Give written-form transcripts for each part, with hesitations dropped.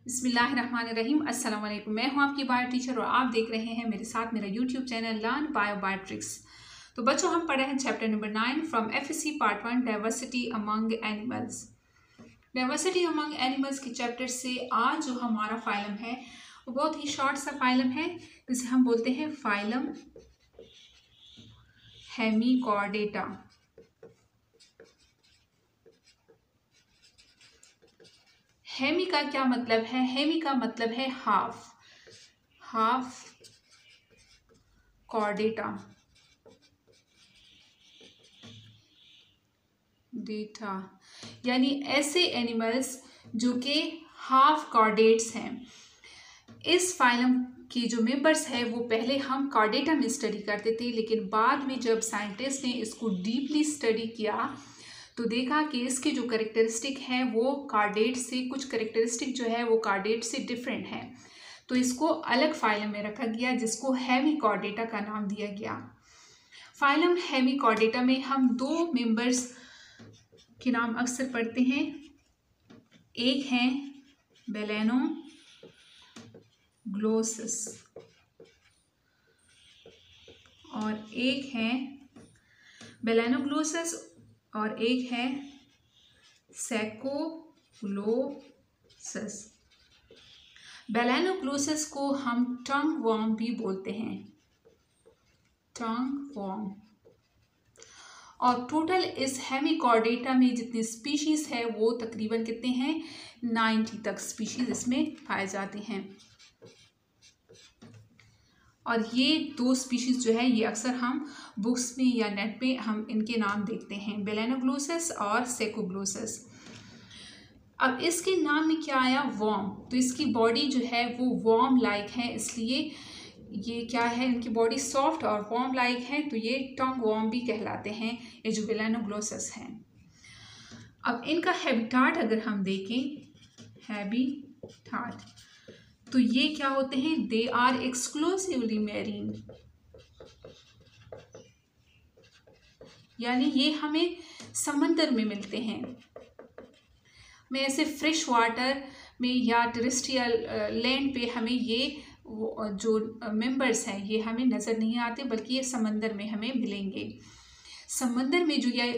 बिस्मिल्लाहिर्रहमानिर्रहीम। अस्सलाम वालेकुम। मैं हूं आपकी बायो टीचर और आप देख रहे हैं मेरे साथ मेरा यूट्यूब चैनल लर्न बायोट्रिक्स। तो बच्चों, हम पढ़े हैं chapter number 9 from FSc part 1 diversity among animals. Diversity among animals के चैप्टर से आज जो हमारा फाइलम है वो बहुत ही शॉर्ट सा फाइलम है, जिसे हम बोलते हैं फाइलम हेमिकॉर्डेटा। हेमी का क्या मतलब है? हेमी का मतलब है हाफ कॉर्डेटा डेटा, यानी ऐसे एनिमल्स जो कि हाफ कॉर्डेट्स हैं। इस फाइलम के जो मेंबर्स है वो पहले हम कॉर्डेटा में स्टडी करते थे, लेकिन बाद में जब साइंटिस्ट ने इसको डीपली स्टडी किया तो देखा कि इसके जो कैरेक्टरिस्टिक है वो कार्डेट से, कुछ कैरेक्टरिस्टिक जो है वो कार्डेट से डिफरेंट है, तो इसको अलग फाइलम में रखा गया जिसको हेमिकॉर्डेटा का नाम दिया गया। फाइलम हेमिकॉर्डेटा में हम दो मेंबर्स के नाम अक्सर पढ़ते हैं। एक है बेलेनोग्लोसस और एक है बेलेनोग्लोसस और एक है सैकोग्लोसस। बेलेनोग्लोसस को हम टंग वॉर्म भी बोलते हैं, टंग वॉर्म। और टोटल इस हेमिकॉर्डेटा में जितने स्पीशीज है वो तकरीबन कितने हैं? 90 तक स्पीशीज इसमें पाए जाते हैं। और ये दो स्पीशीज जो है ये अक्सर हम बुक्स में या नेट पे हम इनके नाम देखते हैं, बेलेनोग्लोसस और सैकोग्लोसस। अब इसके नाम में क्या आया? वॉर्म। तो इसकी बॉडी जो है वो वॉर्म लाइक है, इसलिए ये क्या है, इनकी बॉडी सॉफ्ट और वॉर्म लाइक है, तो ये टंग वॉर्म भी कहलाते हैं ये जो बेलेनोग्लोसस हैं। अब इनका हैबिटाट अगर हम देखें, हैबिटाट, तो ये क्या होते हैं? दे आर एक्सक्लूसिवली मैरीन, यानी ये हमें समंदर में मिलते हैं। में ऐसे फ्रेश वाटर में या टेरेस्ट्रियल लैंड पे हमें ये जो मेंबर्स हैं ये हमें नज़र नहीं आते, बल्कि ये समंदर में हमें मिलेंगे। समंदर में जो ये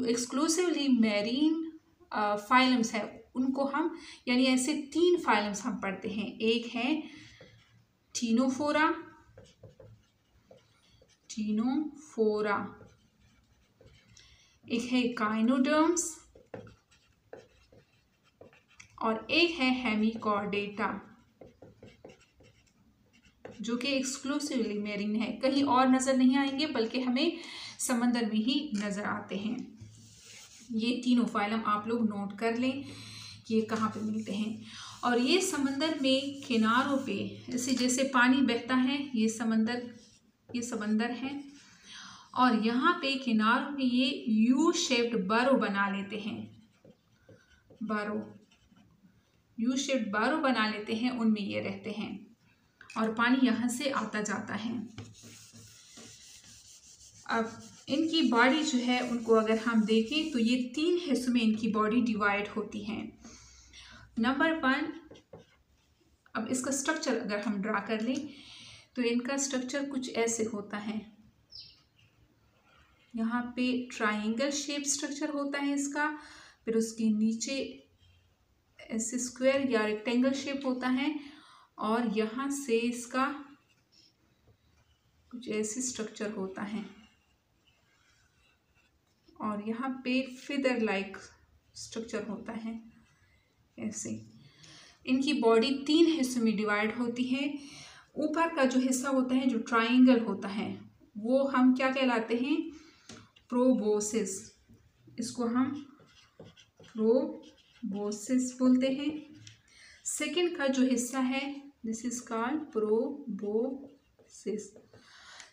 एक्सक्लूसिवली मैरीन फाइलम्स है उनको हम, यानी ऐसे 3 फाइलम्स हम पढ़ते हैं। एक है टीनोफोरा, एक है काइनोडर्म्स और एक है हेमिकॉर्डेटा जो कि एक्सक्लूसिवली मैरीन है, कहीं और नज़र नहीं आएंगे बल्कि हमें समंदर में ही नज़र आते हैं। ये तीनों फाइलम आप लोग नोट कर लें कि ये कहाँ पे मिलते हैं। और ये समंदर में किनारों पे ऐसे जैसे पानी बहता है, ये समंदर है और यहाँ पे किनारों में ये यू शेप्ड बरो बना लेते हैं, यू शेप्ड बारो बना लेते हैं, उनमें ये रहते हैं और पानी यहाँ से आता जाता है। अब इनकी बॉडी जो है उनको अगर हम देखें तो ये 3 हिस्सों में इनकी बॉडी डिवाइड होती हैं। नंबर 1, अब इसका स्ट्रक्चर अगर हम ड्रा कर लें तो इनका स्ट्रक्चर कुछ ऐसे होता है। यहाँ पे ट्रायंगल शेप स्ट्रक्चर होता है इसका, फिर उसके नीचे ऐसे स्क्वायर या रेक्टेंगल शेप होता है और यहाँ से इसका कुछ ऐसे स्ट्रक्चर होता है और यहाँ पे फिदर लाइक स्ट्रक्चर होता है ऐसे। इनकी बॉडी 3 हिस्सों में डिवाइड होती है। ऊपर का जो हिस्सा होता है जो ट्रायंगल होता है वो हम क्या कहलाते हैं? प्रोबोसिस। इसको हम प्रोबोसिस बोलते हैं। सेकंड का जो हिस्सा है this is called proboscis.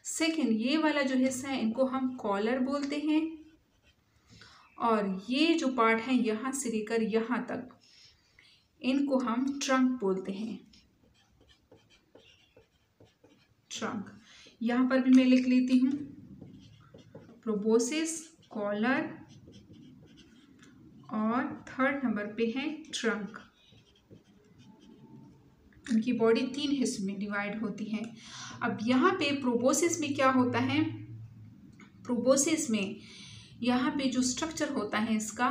Second ये वाला जो हिस्सा है इनको हम कॉलर बोलते हैं और ये जो पार्ट है यहाँ से लेकर यहाँ तक इनको हम ट्रंक बोलते हैं, ट्रंक। यहाँ पर भी मैं लिख लेती हूँ, प्रोबोसिस, कॉलर और थर्ड नंबर पे है ट्रंक। उनकी बॉडी 3 हिस्सों में डिवाइड होती है। अब यहाँ पे प्रोबोसिस में क्या होता है, प्रोबोसिस में यहाँ पे जो स्ट्रक्चर होता है इसका,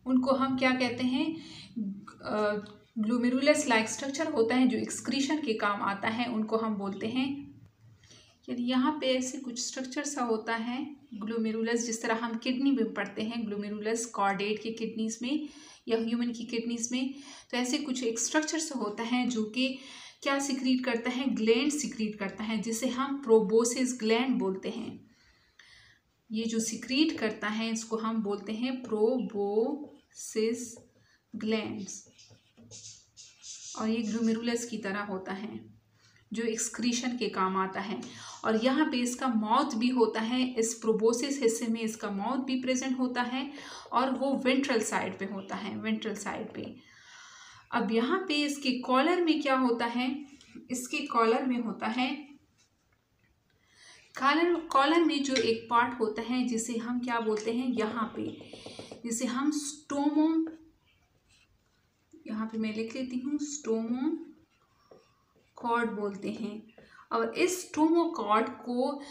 उनको हम क्या कहते हैं, ग्लोमेरुलस लाइक स्ट्रक्चर होता है जो एक्सक्रीशन के काम आता है, उनको हम बोलते हैं, यानी यहाँ पे ऐसे कुछ स्ट्रक्चर सा होता है ग्लोमेरुलस, जिस तरह हम किडनी में पढ़ते हैं ग्लोमेरुलस कॉर्डेट की किडनीज में या ह्यूमन की किडनीज में, तो ऐसे कुछ एक स्ट्रक्चर सा होता है जो कि क्या सिक्रीट करता है, ग्लैंड सिक्रीट करता है, जिसे हम प्रोबोसिस ग्लैंड बोलते हैं। ये जो सिक्रीट करता है इसको हम बोलते हैं प्रोबोसिस ग्लैंड्स, और ये ग्लोमेरुलस की तरह होता है जो एक्सक्रीशन के काम आता है। और यहाँ पे इसका माउथ भी होता है, इस प्रोबोसिस हिस्से में इसका माउथ भी प्रेजेंट होता है, और वो वेंट्रल साइड पे होता है, वेंट्रल साइड पे। अब यहाँ पे इसके कॉलर में क्या होता है, इसके कॉलर में होता है, कॉलर में जो एक पार्ट होता है जिसे हम क्या बोलते हैं, यहाँ पे जिसे हम स्टोमो, यहाँ पे मैं लिख लेती हूँ, स्टोमो कॉर्ड बोलते हैं। और इस स्टोमोकॉर्ड को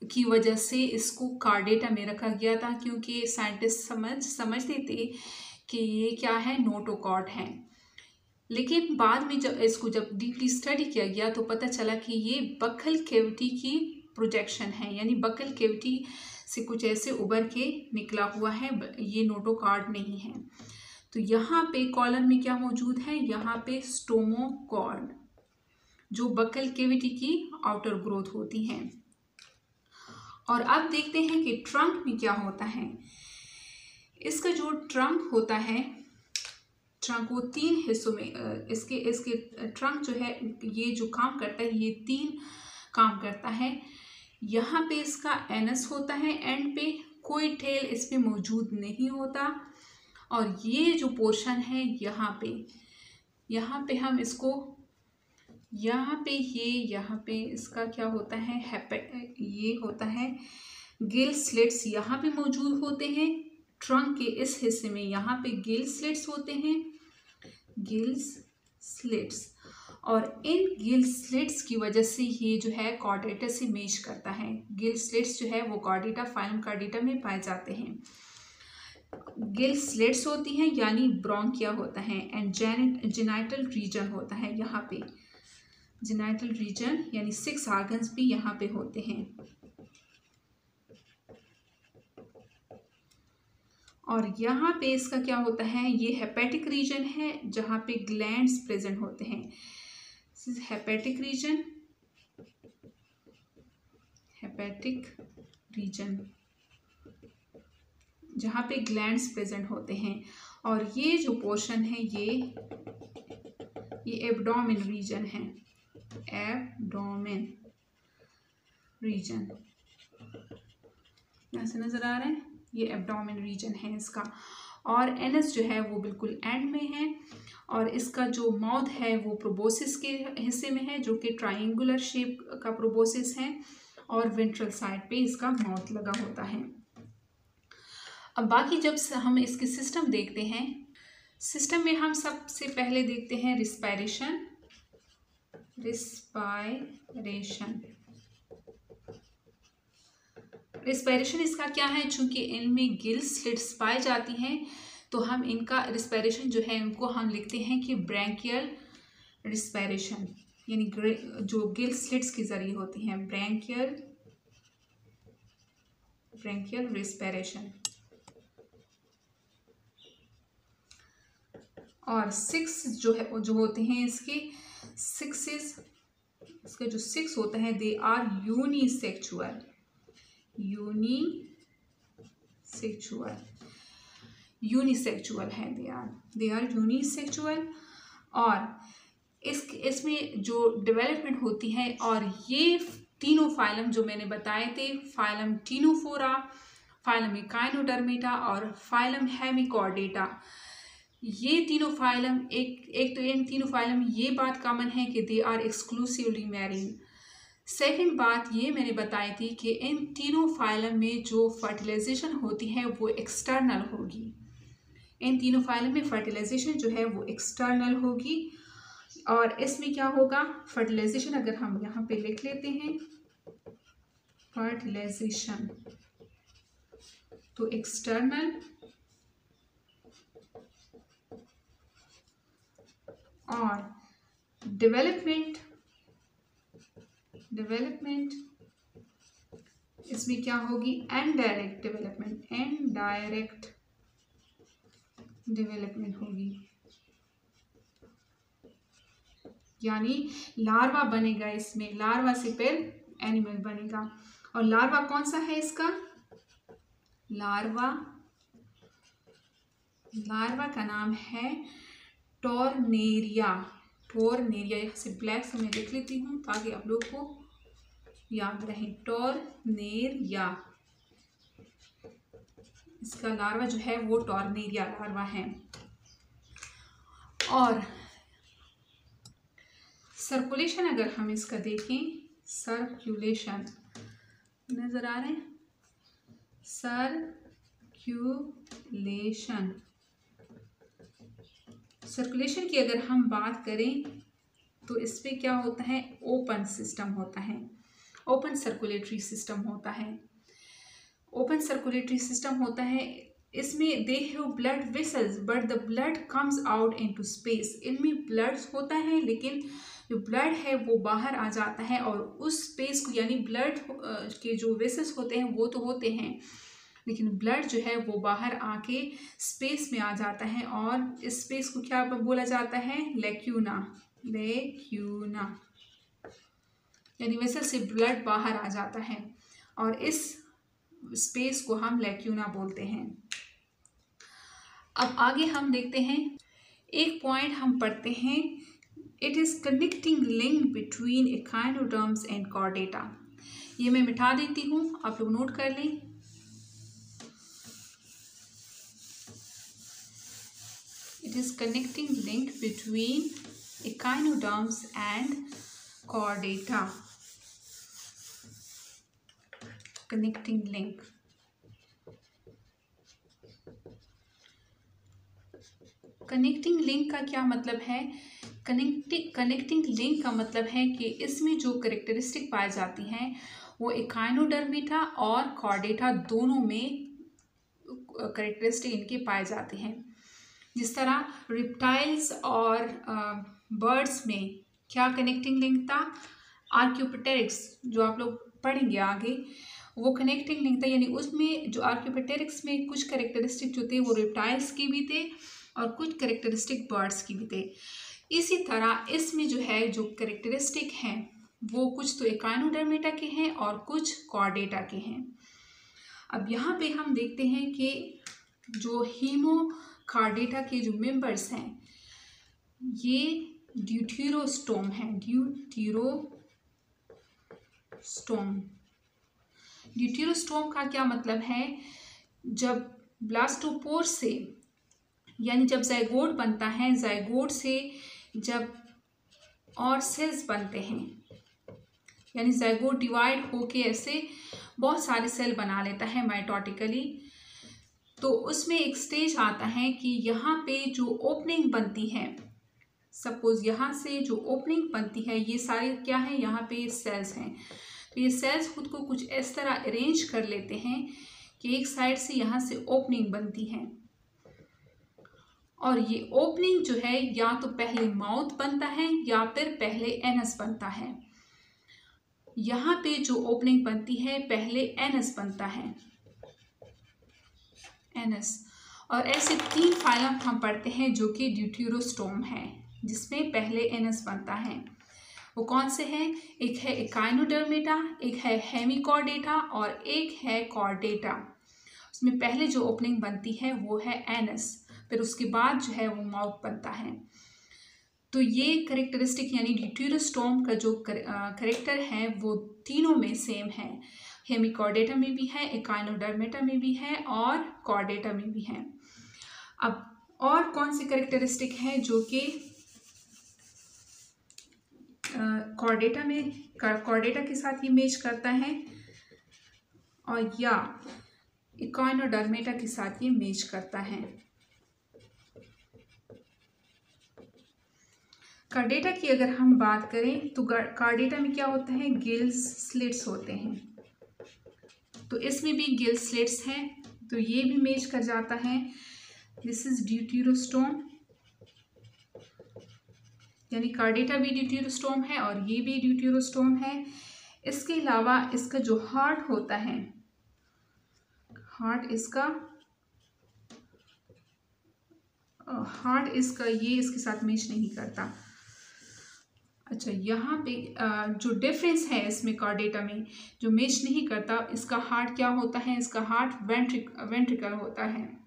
की वजह से इसको कार्डेटा में रखा गया था, क्योंकि साइंटिस्ट समझते थे कि ये क्या है, नोटोकॉर्ड है। लेकिन बाद में जब डीपली स्टडी किया गया तो पता चला कि ये बकल कैविटी की प्रोजेक्शन है, यानी बकल कैविटी से कुछ ऐसे उभर के निकला हुआ है, ये नोटोकॉर्ड नहीं है। तो यहाँ पे कॉलर में क्या मौजूद है, यहाँ पे स्टोमोकॉर्ड जो बकल कैविटी की आउटर ग्रोथ होती है। और अब देखते हैं कि ट्रंक में क्या होता है। इसका जो ट्रंक होता है, ट्रंक वो 3 हिस्सों में, इसके ट्रंक जो है ये जो काम करता है ये 3 काम करता है। यहाँ पे इसका एनस होता है, एंड पे कोई टेल इस पे मौजूद नहीं होता। और ये जो पोर्शन है यहाँ पे हम इसको, यहाँ पे इसका क्या होता है, ये होता है गिल स्लिट्स यहाँ पे मौजूद होते हैं। ट्रंक के इस हिस्से में यहाँ पे गिल स्लिट्स होते हैं, गिल्स स्लिट्स, और इन गिल स्लिट्स की वजह से ये जो है कॉर्डेटा से मैच करता है। गिल स्लिट्स जो है वो कॉर्डेटा, फाइलम कॉर्डेटा में पाए जाते हैं। गिल स्लिट्स होती हैं, यानी ब्रोंकिया होता है, एंड जेनाइटल रीजन होता है। यहाँ पे जेनाइटल रीजन यानी 6 ऑर्गन्स भी यहाँ पे होते हैं। और यहाँ पे इसका क्या होता है, ये हेपेटिक रीजन है जहाँ पे ग्लैंड्स प्रेजेंट होते हैं। हेपेटिक रीजन जहाँ पे ग्लैंड्स प्रेजेंट होते हैं। और ये जो पोर्शन है ये एब्डोमेन रीजन है, एब्डोमेन रीजन यहाँ से नजर आ रहा है, ये एब्डोमेन रीजन है इसका। और एनस जो है वो बिल्कुल एंड में है, और इसका जो माउथ है वो प्रोबोसिस के हिस्से में है, जो कि ट्रायंगुलर शेप का प्रोबोसिस है, और वेंट्रल साइड पे इसका माउथ लगा होता है। अब बाकी जब हम इसके सिस्टम देखते हैं, सिस्टम में हम सबसे पहले देखते हैं रिस्पायरेशन। रिस्पायरेशन इसका क्या है, चूंकि इनमें गिल स्लिट्स पाई जाती हैं तो हम इनका रिस्पायरेशन जो है उनको हम लिखते हैं कि ब्रैंकियल रिस्पायरेशन, यानी जो गिल स्लिट्स के जरिए होती हैं, ब्रैंकियल रिस्पायरेशन। और 6 जो होते हैं इसके 6 इसका जो 6 होता है, दे आर यूनिसेक्सुअल है, दे आर यूनिसेक्सुअल। और इसमें जो डेवलपमेंट होती है, और ये तीनों फाइलम जो मैंने बताए थे, फाइलम टीनोफोरा, फाइलम इकाइनोडर्मेटा और फाइलम हेमिकॉर्डेटा, ये तीनों फाइलम एक तो इन तीनों फाइलम ये बात कॉमन है कि they are exclusively marine. Second बात ये मैंने बताई थी कि इन तीनों फाइलम में जो फर्टिलाइजेशन होती है वो एक्सटर्नल होगी। इन तीनों फाइलम में फर्टिलाइजेशन जो है वो एक्सटर्नल होगी। और इसमें क्या होगा, फर्टिलाइजेशन अगर हम यहाँ पे लिख लेते हैं फर्टिलाइजेशन, तो एक्सटर्नल और डेवलपमेंट इसमें क्या होगी, इनडायरेक्ट डेवलपमेंट होगी, यानी लार्वा बनेगा इसमें, लार्वा से फिर एनिमल बनेगा। और लार्वा कौन सा है इसका, लार्वा का नाम है टॉर्नेरिया। यहाँ से ब्लैक से मैं लिख लेती हूँ ताकि आप लोग को याद रहे, टॉर्नेरिया, इसका लार्वा जो है वो टॉर्नेरिया लार्वा है। और सर्कुलेशन अगर हम इसका देखें, सर्कुलेशन नजर आ रहे हैं, सर्कुलेशन की अगर हम बात करें तो इसमें क्या होता है, ओपन सिस्टम होता है, ओपन सर्कुलेटरी सिस्टम होता है। ओपन सर्कुलेटरी सिस्टम होता है, इसमें they have blood vessels but the blood comes out into space. इनमें ब्लड होता है लेकिन जो ब्लड है वो बाहर आ जाता है और उस स्पेस को, यानी ब्लड के जो वेसल्स होते हैं वो तो होते हैं लेकिन ब्लड जो है वो बाहर आके स्पेस में आ जाता है और इस स्पेस को क्या बोला जाता है, लैक्यूना, यानी वेसल से ब्लड बाहर आ जाता है और इस स्पेस को हम लैक्यूना बोलते हैं। अब आगे हम देखते हैं, एक पॉइंट हम पढ़ते हैं, it is connecting link between echinoderms and Chordata. ये मैं मिटा देती हूँ, आप लोग नोट कर लें। It is connecting link between echinoderms and chordata. Connecting link. Connecting link का क्या मतलब है, कनेक्टिंग लिंक का मतलब है कि इसमें जो करेक्टरिस्टिक पाई जाती हैं वो एकाइनोडर्मिटा और कॉर्डेटा दोनों में करेक्टरिस्टिक इनके पाए जाते हैं। जिस तरह रिप्टाइल्स और बर्ड्स में क्या कनेक्टिंग लिंक था, आर्क्योपेटेरिक्स जो आप लोग पढ़ेंगे आगे, वो कनेक्टिंग लिंक था, यानी उसमें जो आर्क्योपेटेरिक्स में कुछ करेक्टरिस्टिक जो थे वो रिप्टाइल्स की भी थे और कुछ करेक्टरिस्टिक बर्ड्स की भी थे। इसी तरह इसमें जो है जो करेक्टरिस्टिक हैं वो कुछ तो एकाइनोडर्मेटा के हैं और कुछ कॉर्डेटा के हैं। अब यहाँ पे हम देखते हैं कि जो हीमोकॉर्डेटा के जो मेंबर्स हैं ये ड्यूटेरोस्टोम है, ड्यूटेरोस्टोम का क्या मतलब है, जब ब्लास्टोपोर से, यानी जब जाइगोट बनता है, जाइगोट से जब और सेल्स बनते हैं, यानी जाइगोट डिवाइड होके ऐसे बहुत सारे सेल बना लेता है माइटोटिकली, तो उसमें एक स्टेज आता है कि यहाँ पे जो ओपनिंग बनती है, सपोज यहाँ से जो ओपनिंग बनती है ये सारे क्या है, यहाँ पे सेल्स हैं, तो ये सेल्स खुद को कुछ इस तरह अरेंज कर लेते हैं कि एक साइड से यहाँ से ओपनिंग बनती है और ये ओपनिंग जो है या तो पहले माउथ बनता है या फिर पहले एनस बनता है। यहाँ पे जो ओपनिंग बनती है पहले एनस बनता है, एनस, और ऐसे 3 फाइलम हम पढ़ते हैं जो कि ड्यूटेरोस्टोम है जिसमें पहले एनस बनता है। वो कौन से हैं, एक है एकाइनोडर्मेटा, एक है हेमिकॉर्डेटा और एक है कॉर्डेटा। उसमें पहले जो ओपनिंग बनती है वो है एनस, फिर उसके बाद जो है वो माउथ बनता है। तो ये करेक्टरिस्टिक यानी ड्यूटेरोस्टोम का जो करेक्टर है वो तीनों में सेम है, हेमिकॉर्डेटा में भी है, एकाइनोडर्मेटा में भी है और कॉर्डेटा में भी है। अब और कौन से करेक्टरिस्टिक हैं जो कि कॉर्डेटा के साथ ये मैच करता है और या एकाइनोडर्मेटा के साथ ये मैच करता है। कार्डेटा की अगर हम बात करें तो कार्डेटा में क्या होता है, गिल्स स्लिट्स होते हैं। तो इसमें भी गिल स्लिट्स हैं, तो ये भी मैच कर जाता है। दिस इज ड्यूटेरोस्टोम, यानी कार्डेटा भी ड्यूटेरोस्टोम है और ये भी ड्यूटेरोस्टोम है। इसके अलावा इसका जो हार्ट होता है, हार्ट इसका ये इसके साथ मैच नहीं करता। अच्छा, यहाँ पे जो डिफरेंस है इसमें कार्डेटा में जो मैच नहीं करता, इसका हार्ट क्या होता है, इसका हार्ट वेंट्रिकल होता है।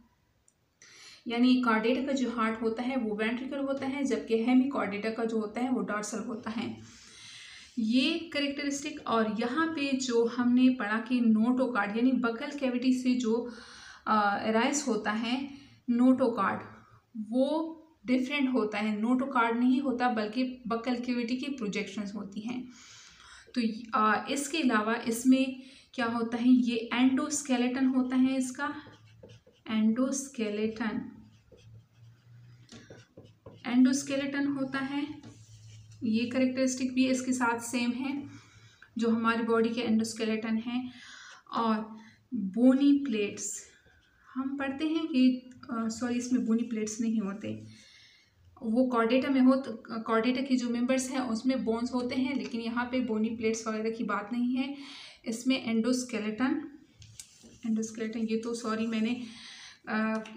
यानी कार्डेटा का जो हार्ट होता है वो वेंट्रिकल होता है, जबकि हेमिकॉर्डेटा का जो होता है वो डॉर्सल होता है। ये करेक्टरिस्टिक। और यहाँ पे जो हमने पढ़ा कि नोटोकार्ड यानी बकल कैविटी से जो अराइज होता है नोटोकार्ड, वो डिफरेंट होता है। नोटोकार्ड नहीं होता बल्कि बकल कैविटी की प्रोजेक्शंस होती हैं। तो इसके अलावा इसमें क्या होता है, ये एंडोस्केलेटन होता है, इसका एंडोस्केलेटन होता है। ये करेक्टरिस्टिक भी इसके साथ सेम है जो हमारी बॉडी के एंडोस्केलेटन है। और बोनी प्लेट्स हम पढ़ते हैं कि सॉरी, इसमें बोनी प्लेट्स नहीं होते, वो कार्डेटा में हो। कार्डेटा की जो मेंबर्स हैं उसमें बोन्स होते हैं, लेकिन यहाँ पे बोनी प्लेट्स वगैरह की बात नहीं है। इसमें एंडोस्केलेटन ये तो सॉरी मैंने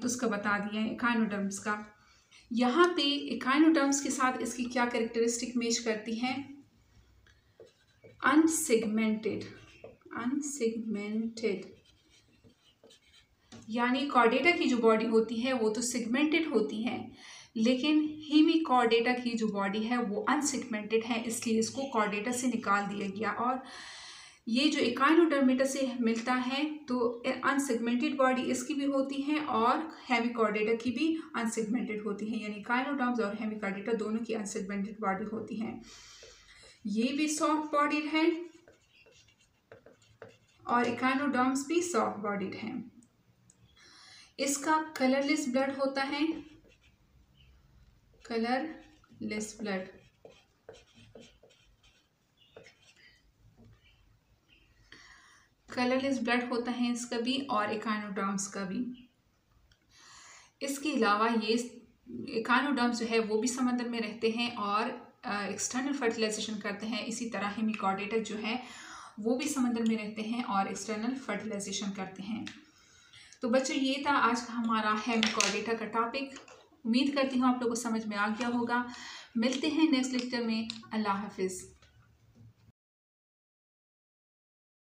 उसका बता दिया है, एकाइनोडर्म्स का। यहाँ पे एकाइनोडर्म्स के साथ इसकी क्या कैरेक्टरिस्टिक मैच करती हैं, अनसेगमेंटेड, यानी कार्डेटा की जो बॉडी होती है वो तो सेगमेंटेड होती है, लेकिन हेमिकॉर्डेटा की जो बॉडी है वो अनसेगमेंटेड है, इसलिए इसको कॉर्डेटा से निकाल दिया गया। और ये जो एकाइनोडर्मेटा से मिलता है तो अनसेगमेंटेड बॉडी इसकी भी होती है और हेमिकॉर्डेटा की भी अनसेगमेंटेड होती है, यानी एकाइनोडर्म्स और हेमिकॉर्डेटा दोनों की अनसेगमेंटेड बॉडी होती है। ये भी सॉफ्ट बॉडीड है और एकाइनोडर्म्स भी सॉफ्ट बॉडीड है। इसका कलरलेस ब्लड होता है, कलरलेस ब्लड होता है इसका भी और एकाइनोडर्म्स का भी। इसके अलावा ये एकाइनोडर्म्स जो है वो भी समंदर में रहते हैं और एक्सटर्नल फर्टिलाइजेशन करते हैं। इसी तरह हेमिकॉर्डेटा जो है वो भी समंदर में रहते हैं और एक्सटर्नल फर्टिलाइजेशन करते हैं। तो बच्चों, ये था आज का हमारा हेमिकॉर्डेटा का टॉपिक। उम्मीद करती हूँ आप लोगों को समझ में आ गया होगा। मिलते हैं नेक्स्ट लेक्चर में। अल्लाह हाफिज़।